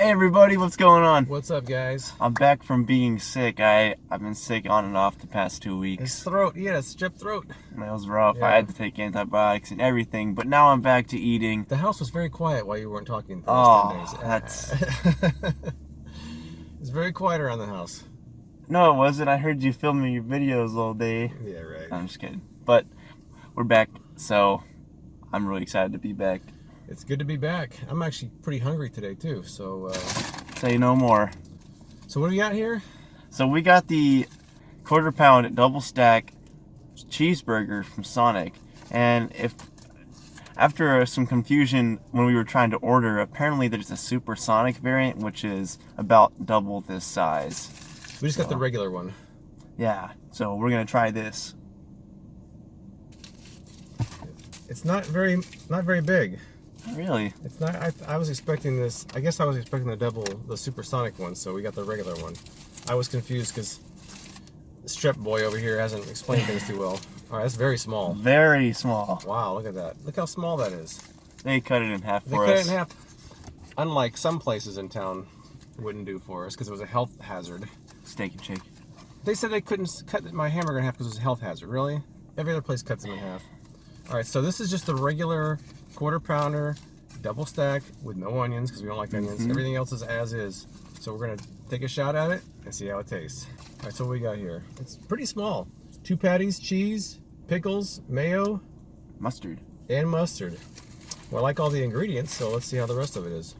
Hey everybody, what's going on? What's up, guys? I'm back from being sick. I've been sick on and off the past 2 weeks. His throat, strep throat. It was rough. Yeah. I had to take antibiotics and everything, but now I'm back to eating. The house was very quiet while you weren't talking. Oh, 10 days. that's... It's very quiet around the house. No, it wasn't. I heard you filming your videos all day. Yeah, right. I'm just kidding. But we're back, so I'm really excited to be back. It's good to be back. I'm actually pretty hungry today, too, so... Say no more. So what do we got here? So we got the quarter-pound double-stack cheeseburger from Sonic. And after some confusion when we were trying to order, apparently there's a supersonic variant, which is about double this size. We just got the regular one. Yeah, so we're going to try this. It's not very big. Really? It's not. I was expecting this. I guess I was expecting the supersonic one, so we got the regular one. I was confused because Strep boy over here hasn't explained things too well. All right, that's very small. Very small. Wow, look at that. Look how small that is. They cut it in half for us. They cut it in half. Unlike some places in town wouldn't do for us because it was a health hazard. Steak and shake. They said they couldn't cut my hamburger in half because it was a health hazard. Really? Every other place cuts them in half. All right, so this is just the regular quarter pounder, double stack with no onions because we don't like onions. Everything else is as is. So we're gonna take a shot at it and see how it tastes. All right, so what we got here? It's pretty small. 2 patties, cheese, pickles, mayo, Mustard. and mustard. Well, I like all the ingredients, so let's see how the rest of it is.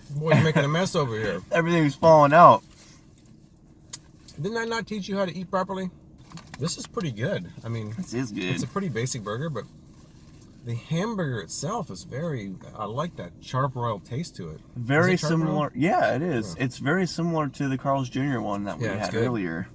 Boy, you're making a mess over here. Everything's falling out. Didn't I not teach you how to eat properly? This is pretty good. I mean, This is good. it's a pretty basic burger, but the hamburger itself is I like that charbroiled taste to it. Very Is it similar. charbroiled? Yeah, it is. Yeah. It's very similar to the Carl's Jr. one that we Yeah, it's had good. earlier.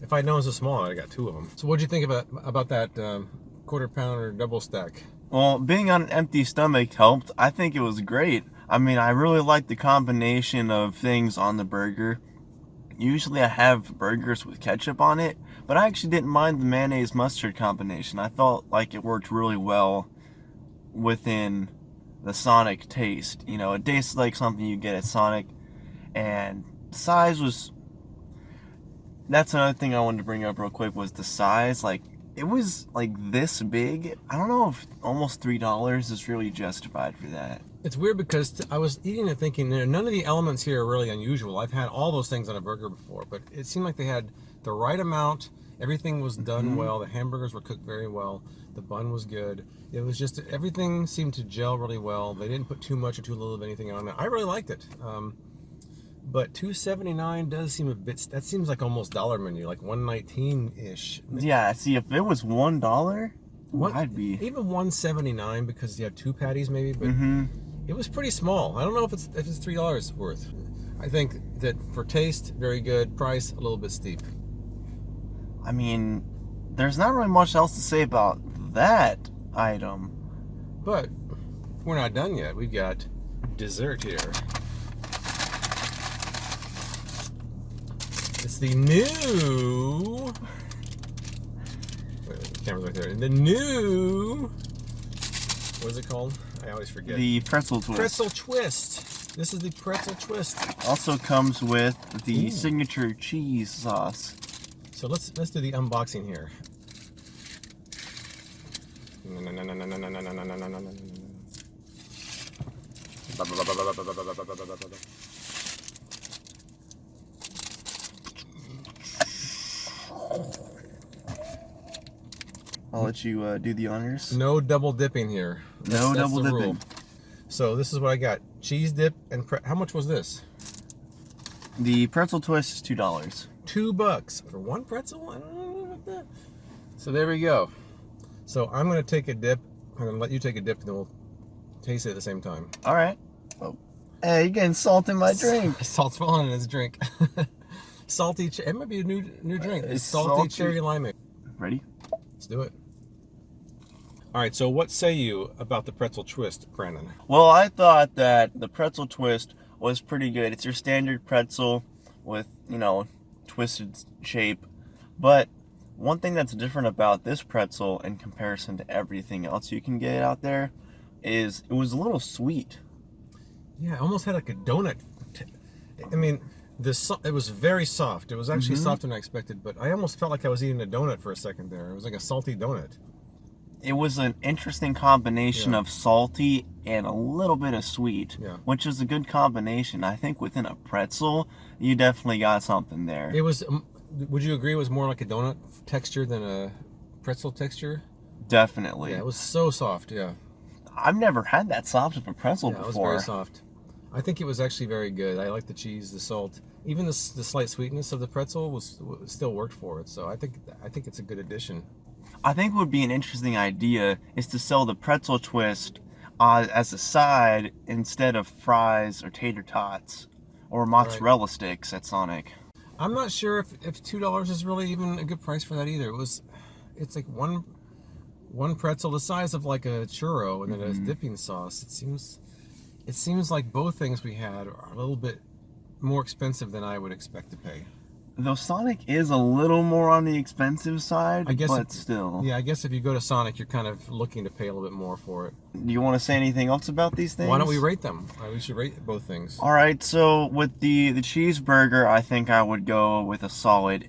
If I'd known it was so small, I'd have got 2 of them. So what'd you think about that quarter pounder double stack? Well, being on an empty stomach helped. I think it was great. I mean, I really like the combination of things on the burger. Usually I have burgers with ketchup on it, but I actually didn't mind the mayonnaise mustard combination. I felt like it worked really well within the Sonic taste. You know, it tastes like something you get at Sonic, and size was... That's another thing I wanted to bring up real quick was the size. Like, it was like this big. I don't know if almost $3 is really justified for that. It's weird because I was eating it thinking, none of the elements here are really unusual. I've had all those things on a burger before, but it seemed like they had the right amount. Everything was done well. The hamburgers were cooked very well. The bun was good. It was just, everything seemed to gel really well. They didn't put too much or too little of anything on it. I really liked it. But $2.79 does seem a bit, that seems like almost dollar menu, like $1.19-ish. Yeah, see, if it was $1, I'd be... Even $1.79 because you had 2 patties maybe, but it was pretty small. I don't know if it's $3 worth. I think that for taste, very good. Price, a little bit steep. I mean, there's not really much else to say about that item. But we're not done yet. We've got dessert here. It's the new... Wait, the camera's right there. The new... What is it called? I always forget. The Pretzel Twist. Pretzel Twist. This is the Pretzel Twist. Also comes with the signature cheese sauce. So let's do the unboxing here. I'll let you do the honors. No double dipping here. No double the dipping. rule. So this is what I got. Cheese dip and how much was this? The Pretzel Twist is $2. $2 for one pretzel? I don't know about that. So there we go. So I'm gonna take a dip. I'm gonna let you take a dip and then we'll taste it at the same time. All right. Oh. Hey, you're getting salt in my drink. Salt's falling in his drink. Salty, it might be a new drink. It's salty cherry limeade. Ready? Let's do it. All right, so what say you about the pretzel twist, Brandon? Well, I thought that the Pretzel Twist was pretty good. It's your standard pretzel with, you know, twisted shape. But one thing that's different about this pretzel in comparison to everything else you can get out there is it was a little sweet. Yeah, it almost had like a donut. I mean, it was very soft. It was actually softer than I expected, but I almost felt like I was eating a donut for a second there. It was like a salty donut. It was an interesting combination Yeah. of salty and a little bit of sweet, Yeah. which is a good combination. I think within a pretzel, you definitely got something there. It was. Would you agree it was more like a donut texture than a pretzel texture? Definitely. Yeah, it was so soft. Yeah. I've never had that soft of a pretzel Yeah, it was before. very soft. I think it was actually very good. I like the cheese, the salt, even the slight sweetness of the pretzel was still worked for it. So I think it's a good addition. I think what would be an interesting idea is to sell the pretzel twist as a side instead of fries or tater tots or mozzarella sticks at Sonic. I'm not sure if $2 is really even a good price for that either. It's like one pretzel the size of like a churro, and then a dipping sauce. It seems like both things we had are a little bit more expensive than I would expect to pay. Though Sonic is a little more on the expensive side, I guess but still. Yeah, I guess if you go to Sonic, you're kind of looking to pay a little bit more for it. Do you want to say anything else about these things? Why don't we rate them? We should rate both things. All right, so with the cheeseburger, I think I would go with a solid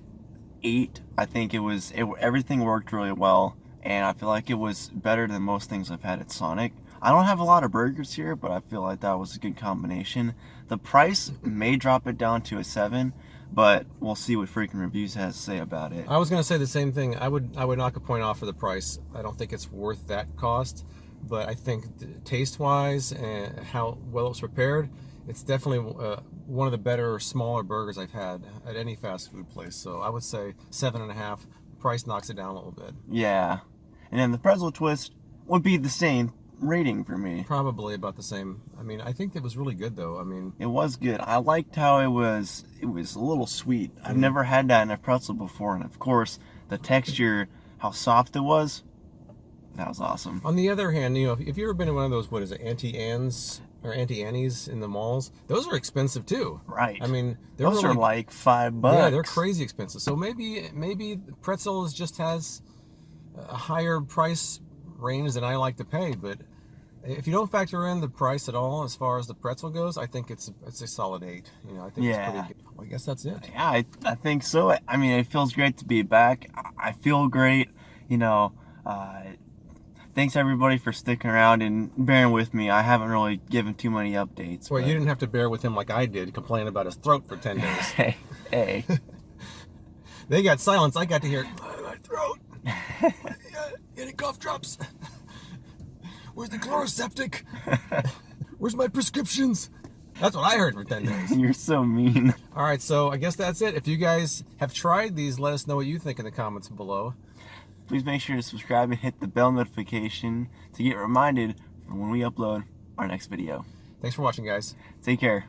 8. I think everything worked really well, and I feel like it was better than most things I've had at Sonic. I don't have a lot of burgers here, but I feel like that was a good combination. The price may drop it down to a 7, but we'll see what Freakin Reviews has to say about it. I was going to say the same thing. I would knock a point off for the price. I don't think it's worth that cost, but I think taste-wise and how well it's prepared, it's definitely one of the better smaller burgers I've had at any fast food place. So I would say 7.5. Price knocks it down a little bit. Yeah, and then the pretzel twist would be the same rating for me. Probably about the same. I mean, I think it was really good though. I mean, it was good. I liked how it was a little sweet. I've never had that in a pretzel before, and of course the texture, how soft it was, that was awesome. On the other hand, you know, if you've ever been to one of those, what is it, Auntie Anne's or Auntie Annie's in the malls, those are expensive too. Right. I mean, those really, are like $5. Yeah, they're crazy expensive. So maybe pretzels just has a higher price range than I like to pay, but if you don't factor in the price at all as far as the pretzel goes, I think it's a solid 8. You know, I think it's pretty good. Well, I guess that's it. Yeah, I think so. I mean, it feels great to be back. I feel great. You know, thanks everybody for sticking around and bearing with me. I haven't really given too many updates. Well, you didn't have to bear with him like I did, complaining about his throat for 10 days. Hey. They got silence. I got to hear my throat. Any cough drops? Where's the chloroseptic? Where's my prescriptions? That's what I heard for 10 days. You're so mean. All right, so I guess that's it. If you guys have tried these, let us know what you think in the comments below. Please make sure to subscribe and hit the bell notification to get reminded when we upload our next video. Thanks for watching, guys. Take care.